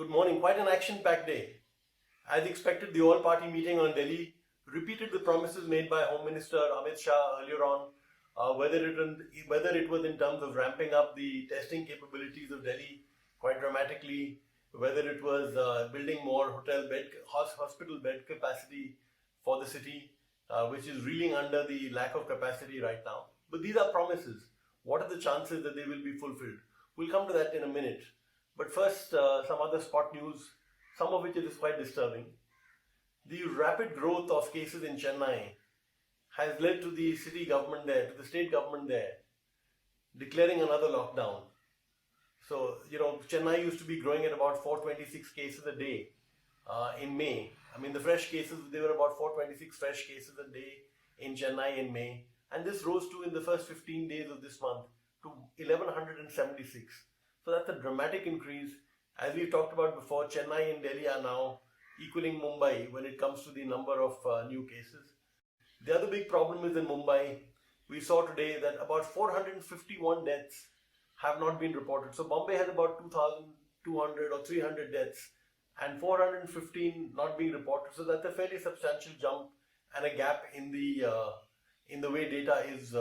Good morning. Quite an action-packed day. As expected, the all-party meeting on Delhi repeated the promises made by Home Minister Amit Shah earlier on, whether it was in terms of ramping up the testing capabilities of Delhi quite dramatically, whether it was building more hospital bed capacity for the city, which is reeling under the lack of capacity right now. But these are promises. What are the chances that they will be fulfilled? We'll come to that in a minute. But first, some other spot news, some of which is quite disturbing. The rapid growth of cases in Chennai has led to the city government there, to the state government there, declaring another lockdown. So, Chennai used to be growing at about 426 cases a day in May. I mean, the fresh cases, there were about 426 fresh cases a day in Chennai in May. And this rose to, in the first 15 days of this month, to 1176. So that's a dramatic increase. As we've talked about before, Chennai and Delhi are now equaling Mumbai when it comes to the number of new cases. The other big problem is in Mumbai. We saw today that about 451 deaths have not been reported. So Bombay has about 2,200 or 300 deaths and 415 not being reported. So that's a fairly substantial jump and a gap in the way data is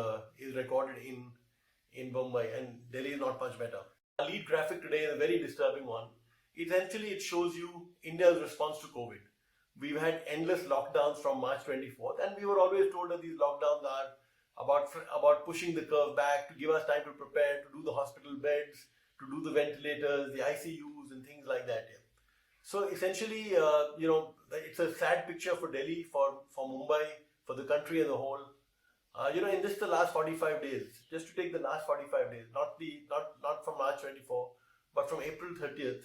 recorded in Mumbai, and Delhi is not much better. Our lead graphic today is a very disturbing one. Essentially, it shows you India's response to COVID. We've had endless lockdowns from March 24th, and we were always told that these lockdowns are about pushing the curve back to give us time to prepare, to do the hospital beds, to do the ventilators, the ICUs, and things like that. Yeah. So essentially, it's a sad picture for Delhi, for Mumbai, for the country as a whole. In just the last 45 days, just to take the last 45 days, not from March 24, but from April 30th,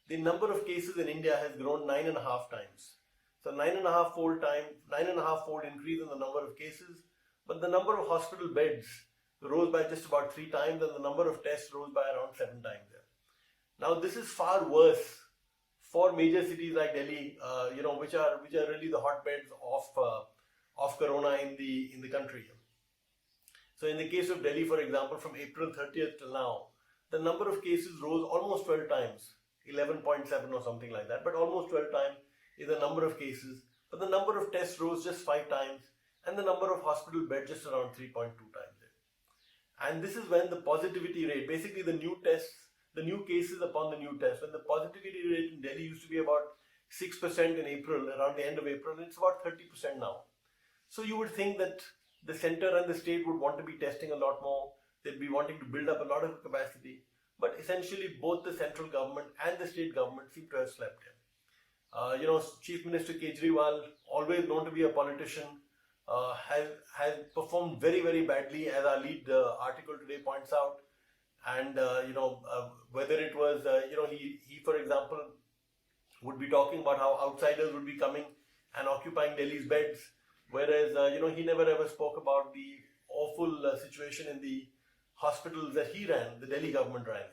the number of cases in India has grown 9.5 times. So 9.5-fold increase in the number of cases, but the number of hospital beds rose by just about 3 times, and the number of tests rose by around 7 times. Now this is far worse for major cities like Delhi, which are really the hotbeds of corona in the country. So in the case of Delhi, for example, from April 30th till now, the number of cases rose almost 12 times, 11.7 or something like that, but almost 12 times is the number of cases. But the number of tests rose just 5 times, and the number of hospital beds just around 3.2 times. And this is when the positivity rate, basically the new tests, the new cases upon the new tests, when the positivity rate in Delhi used to be about 6% in April, around the end of April, and it's about 30% now. So you would think that the center and the state would want to be testing a lot more. They'd be wanting to build up a lot of capacity. But essentially, both the central government and the state government seem to have slept. Chief Minister Kejriwal, always known to be a politician, has performed very, very badly, as our lead article today points out. And whether it was, he for example would be talking about how outsiders would be coming and occupying Delhi's beds. Whereas, he never ever spoke about the awful situation in the hospitals that he ran, the Delhi government ran.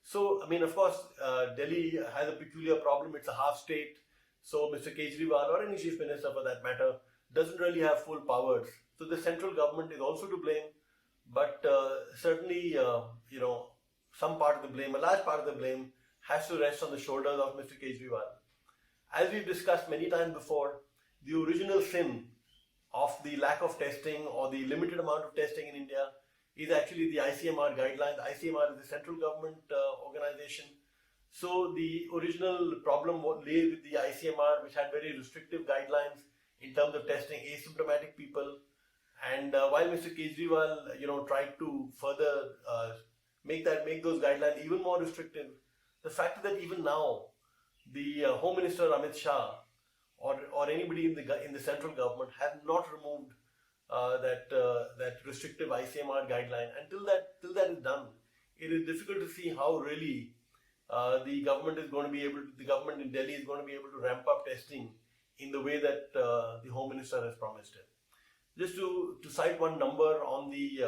So, of course, Delhi has a peculiar problem. It's a half state. So, Mr. Kejriwal, or any chief minister for that matter, doesn't really have full powers. So, the central government is also to blame. But certainly, some part of the blame, a large part of the blame, has to rest on the shoulders of Mr. Kejriwal. As we've discussed many times before, the original sin of the lack of testing or the limited amount of testing in India is actually the ICMR guidelines. ICMR is the central government organization. So the original problem lay with the ICMR, which had very restrictive guidelines in terms of testing asymptomatic people. And while Mr. Kejriwal, tried to further make those guidelines even more restrictive, the fact is that even now, the Home Minister Amit Shah or anybody in the central government has not removed that restrictive ICMR guideline. Until that is done, it is difficult to see how really the government in Delhi is going to be able to ramp up testing in the way that the Home Minister has promised it. Just to cite one number on the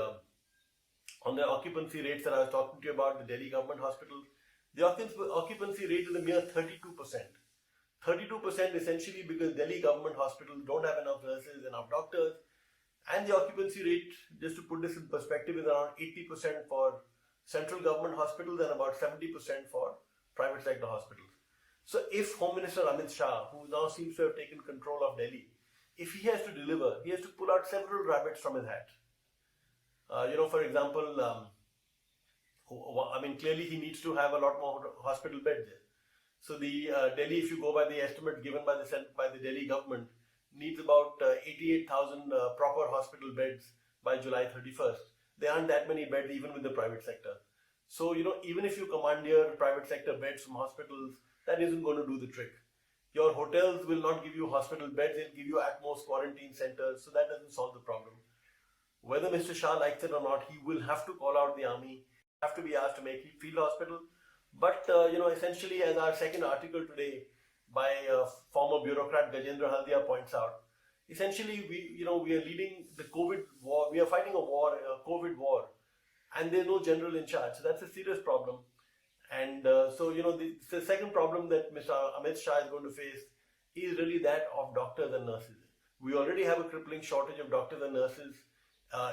occupancy rates that I was talking to you about, the Delhi government hospitals, the occupancy rate is a mere 32%. 32% essentially because Delhi government hospitals don't have enough nurses, enough doctors, and the occupancy rate, just to put this in perspective, is around 80% for central government hospitals and about 70% for private sector hospitals. So if Home Minister Amit Shah, who now seems to have taken control of Delhi, if he has to deliver, he has to pull out several rabbits from his hat. For example, clearly he needs to have a lot more hospital beds there. So the Delhi, if you go by the estimate given by the Delhi government, needs about 88,000 proper hospital beds by July 31st. There aren't that many beds even with the private sector. So, even if you commandeer private sector beds from hospitals, that isn't going to do the trick. Your hotels will not give you hospital beds, they'll give you at most quarantine centers, so that doesn't solve the problem. Whether Mr. Shah likes it or not, he will have to call out the army, have to be asked to make field hospital. But, essentially, as our second article today by former bureaucrat Gajendra Haldia points out, essentially we are leading the COVID war, we are fighting a COVID war, and there's no general in charge. So that's a serious problem. And the second problem that Mr. Amit Shah is going to face is really that of doctors and nurses. We already have a crippling shortage of doctors and nurses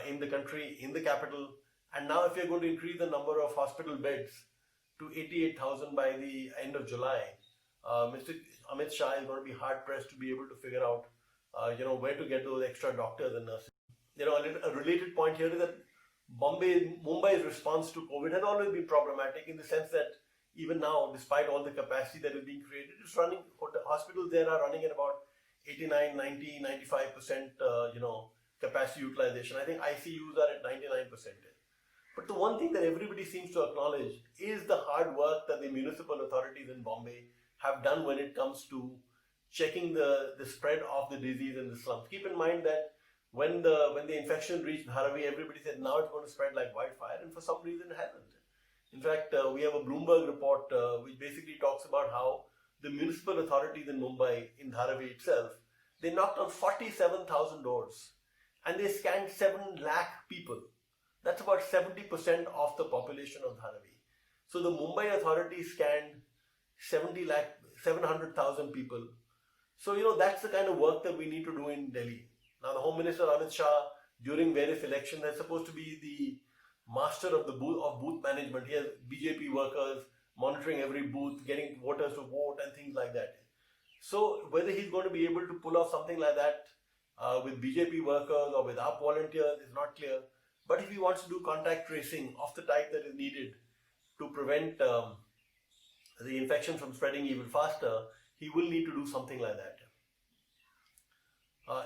in the country, in the capital. And now if you're going to increase the number of hospital beds to 88,000 by the end of July, Mr. Amit Shah is going to be hard pressed to be able to figure out, where to get those extra doctors and nurses. A related point here is that Mumbai's response to COVID has always been problematic in the sense that even now, despite all the capacity that is being created, hospitals there are running at about 89, 90, 95% capacity utilization. I think ICUs are at 99%. But the one thing that everybody seems to acknowledge is the hard work that the municipal authorities in Bombay have done when it comes to checking the spread of the disease in the slums. Keep in mind that when the infection reached Dharavi, everybody said now it's going to spread like wildfire, and for some reason it hasn't. In fact, we have a Bloomberg report which basically talks about how the municipal authorities in Mumbai, in Dharavi itself, they knocked on 47,000 doors and they scanned 7 lakh people. That's about 70% of the population of Dharavi. So the Mumbai authorities scanned 700,000 people. So, that's the kind of work that we need to do in Delhi. Now, the Home Minister Amit Shah, during various elections, is supposed to be the master of booth management. He has BJP workers monitoring every booth, getting voters to vote and things like that. So, whether he's going to be able to pull off something like that with BJP workers or with our volunteers is not clear. But if he wants to do contact tracing of the type that is needed to prevent the infection from spreading even faster, he will need to do something like that.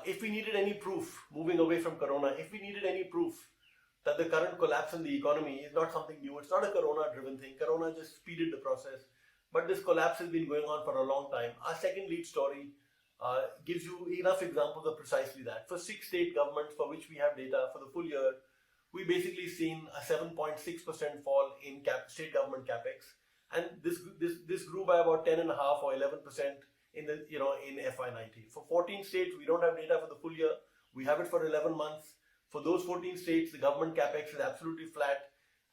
If we needed any proof, moving away from Corona, if we needed any proof that the current collapse in the economy is not something new, it's not a Corona-driven thing. Corona just speeded the process. But this collapse has been going on for a long time. Our second lead story gives you enough examples of precisely that. For 6 state governments for which we have data for the full year, we basically seen a 7.6% fall in state government capex, and this grew by about 10.5 or 11% in FY19. For 14 states, we don't have data for the full year. We have it for 11 months. For those 14 states, the government capex is absolutely flat,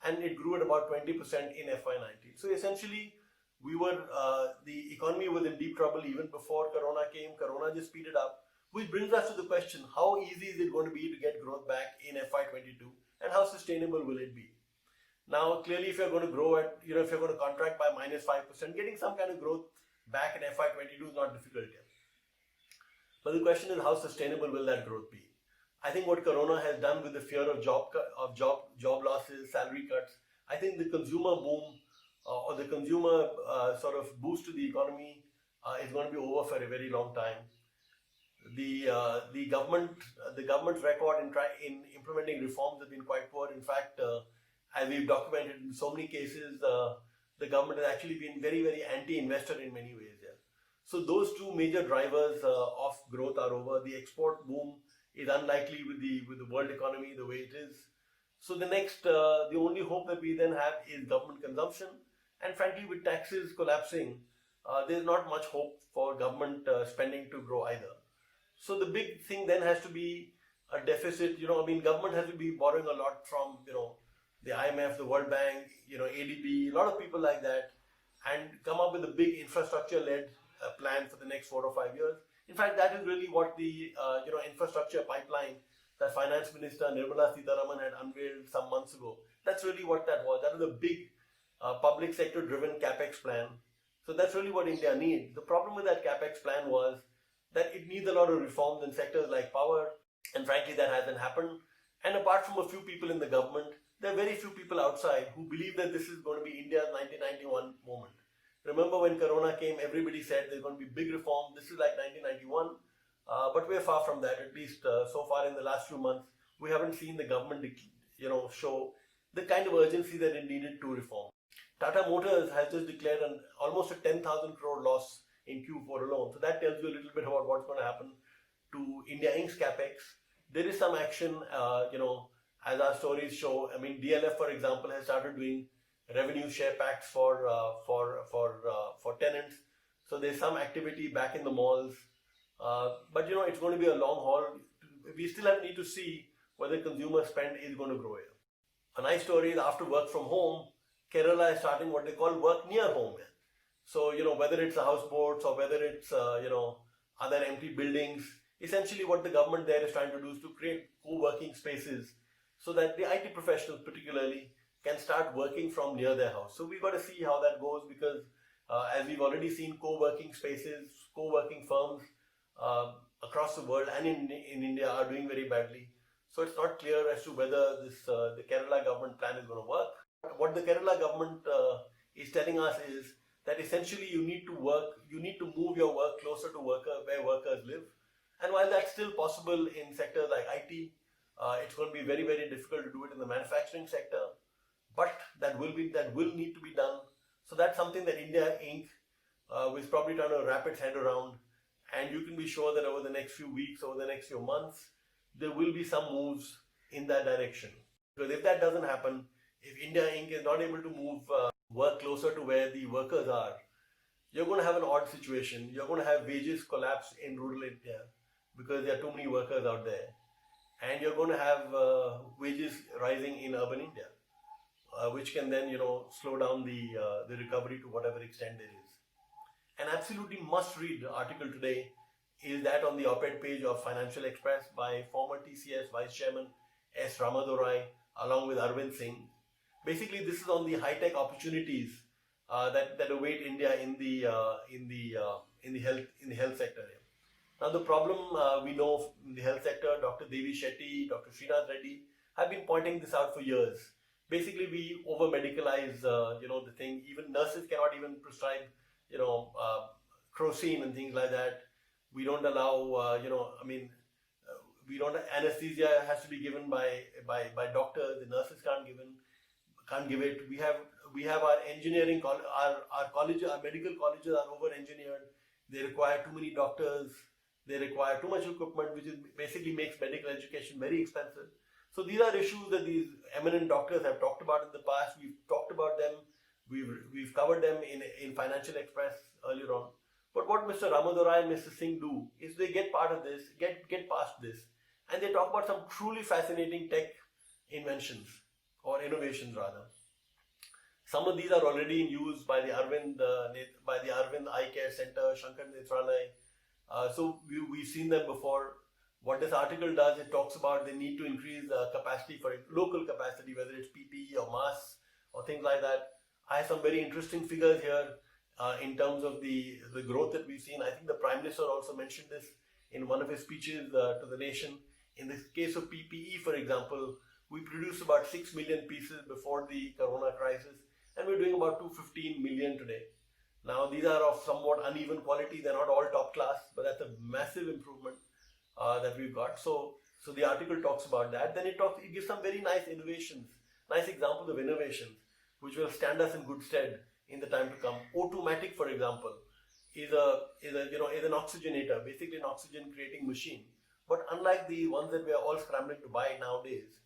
and it grew at about 20% in FY19. So essentially, the economy was in deep trouble even before Corona came. Corona just speeded up, which brings us to the question: how easy is it going to be to get growth back in FY22, and how sustainable will it be? Now, clearly, if you're going to grow at, if you're going to contract by -5%, getting some kind of growth back in FY22 is not difficult yet. But the question is, how sustainable will that growth be? I think what Corona has done with the fear of job losses, salary cuts, I think the consumer boom or the consumer sort of boost to the economy is going to be over for a very long time. The government's record in implementing reforms has been quite poor. In fact, as we've documented in so many cases, the government has actually been very, very anti-investor in many ways here. So those two major drivers of growth are over. The export boom is unlikely with the world economy the way it is. So the only hope that we then have is government consumption. And frankly, with taxes collapsing, there's not much hope for government spending to grow either. So the big thing then has to be a deficit. Government has to be borrowing a lot from, the IMF, the World Bank, ADB, a lot of people like that, and come up with a big infrastructure-led plan for the next 4 or 5 years. In fact, that is really what the infrastructure pipeline that Finance Minister Nirmala Sitharaman had unveiled some months ago. That's really what that was. That was a big public sector-driven capex plan. So that's really what India needs. The problem with that capex plan was that it needs a lot of reforms in sectors like power, and frankly, that hasn't happened. And apart from a few people in the government, there are very few people outside who believe that this is going to be India's 1991 moment. Remember when Corona came, everybody said there's going to be big reform. This is like 1991, but we're far from that. At least so far in the last few months, we haven't seen the government, show the kind of urgency that it needed to reform. Tata Motors has just declared almost a 10,000 crore loss in Q4 alone. So that tells you a little bit about what's going to happen to India Inc.'s capex. There is some action, as our stories show. I mean, DLF, for example, has started doing revenue share packs for tenants. So there's some activity back in the malls. But it's going to be a long haul. We still need to see whether consumer spend is going to grow here. A nice story is after work from home, Kerala is starting what they call work near home. So, whether it's the houseboats or whether it's, other empty buildings, essentially what the government there is trying to do is to create co-working spaces so that the IT professionals particularly can start working from near their house. So we've got to see how that goes because as we've already seen co-working spaces, co-working firms across the world and in India are doing very badly. So it's not clear as to whether the Kerala government plan is going to work. What the Kerala government is telling us is that essentially you need to move your work closer to where workers live. And while that's still possible in sectors like IT, it's going to be very, very difficult to do it in the manufacturing sector. But that will need to be done. So that's something that India Inc. is probably trying to wrap its head around. And you can be sure that over the next few weeks, over the next few months, there will be some moves in that direction. Because if that doesn't happen, if India Inc. is not able to move work closer to where the workers are, you're going to have an odd situation. You're going to have wages collapse in rural India because there are too many workers out there. And you're going to have wages rising in urban India, which can then, slow down the recovery to whatever extent there is. An absolutely must-read article today is that on the op-ed page of Financial Express by former TCS Vice Chairman S. Ramadorai along with Arvind Singh. Basically, this is on the high-tech opportunities that await India in the health sector. Now, the problem we know in the health sector, Dr. Devi Shetty, Dr. Srinath Reddy have been pointing this out for years. Basically, we over-medicalize, the thing. Even nurses cannot even prescribe, crocine and things like that. We don't allow, we don't. Anesthesia has to be given by doctors. The nurses can't give it. We have our engineering, our colleges, our medical colleges are over-engineered. They require too many doctors. They require too much equipment, which basically makes medical education very expensive. So these are issues that these eminent doctors have talked about in the past. We've talked about them. We've covered them in Financial Express earlier on. But what Mr. Ramadorai and Mr. Singh do is they get part of this, get past this, and they talk about some truly fascinating tech inventions or innovations rather. Some of these are already in use by the Arvind Eye Care Center, Shankar Nethralaya. So we've seen them before. What this article does, it talks about the need to increase capacity for local capacity, whether it's PPE or masks or things like that. I have some very interesting figures here in terms of the growth that we've seen. I think the Prime Minister also mentioned this in one of his speeches to the nation. In the case of PPE, for example, we produced about 6 million pieces before the corona crisis, and we're doing about 215 million today. Now, these are of somewhat uneven quality. They're not all top class, but that's a massive improvement that we've got. So the article talks about that. Then it gives some very nice innovations, nice examples of innovations, which will stand us in good stead in the time to come. O2matic, for example, is an oxygenator, basically an oxygen creating machine. But unlike the ones that we are all scrambling to buy nowadays,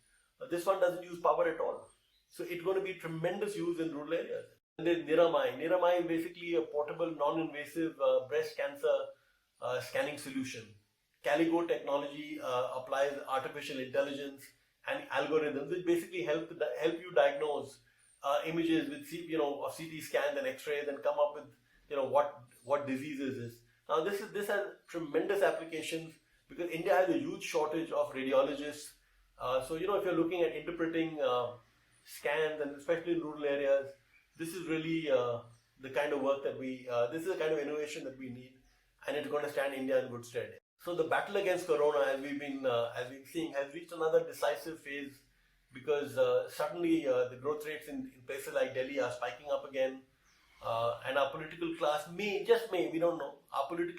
this one doesn't use power at all. So it's going to be tremendous use in rural areas. And there's Niramai. Niramai is basically a portable, non-invasive breast cancer scanning solution. Caligo technology applies artificial intelligence and algorithms, which basically help you diagnose images with of CT scans and X-rays and come up with what diseases is. Now this has tremendous applications because India has a huge shortage of radiologists. So if you're looking at interpreting scans and especially in rural areas, this is really the kind of work that this is the kind of innovation that we need, and it's going to stand India in good stead. So the battle against Corona, as we've been seeing, has reached another decisive phase because suddenly the growth rates in places like Delhi are spiking up again, and our political class we don't know, our political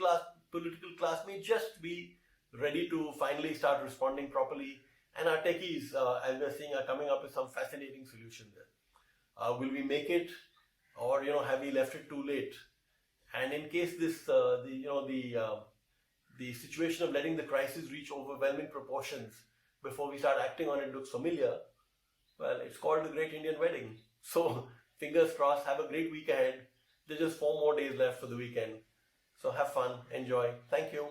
class may just be ready to finally start responding properly, and our techies, as we're seeing, are coming up with some fascinating solutions there. Will we make it, or have we left it too late? And in case this, the situation of letting the crisis reach overwhelming proportions before we start acting on it looks familiar, well, it's called the Great Indian Wedding. So fingers crossed. Have a great week ahead. There's just 4 more days left for the weekend. So have fun, enjoy. Thank you.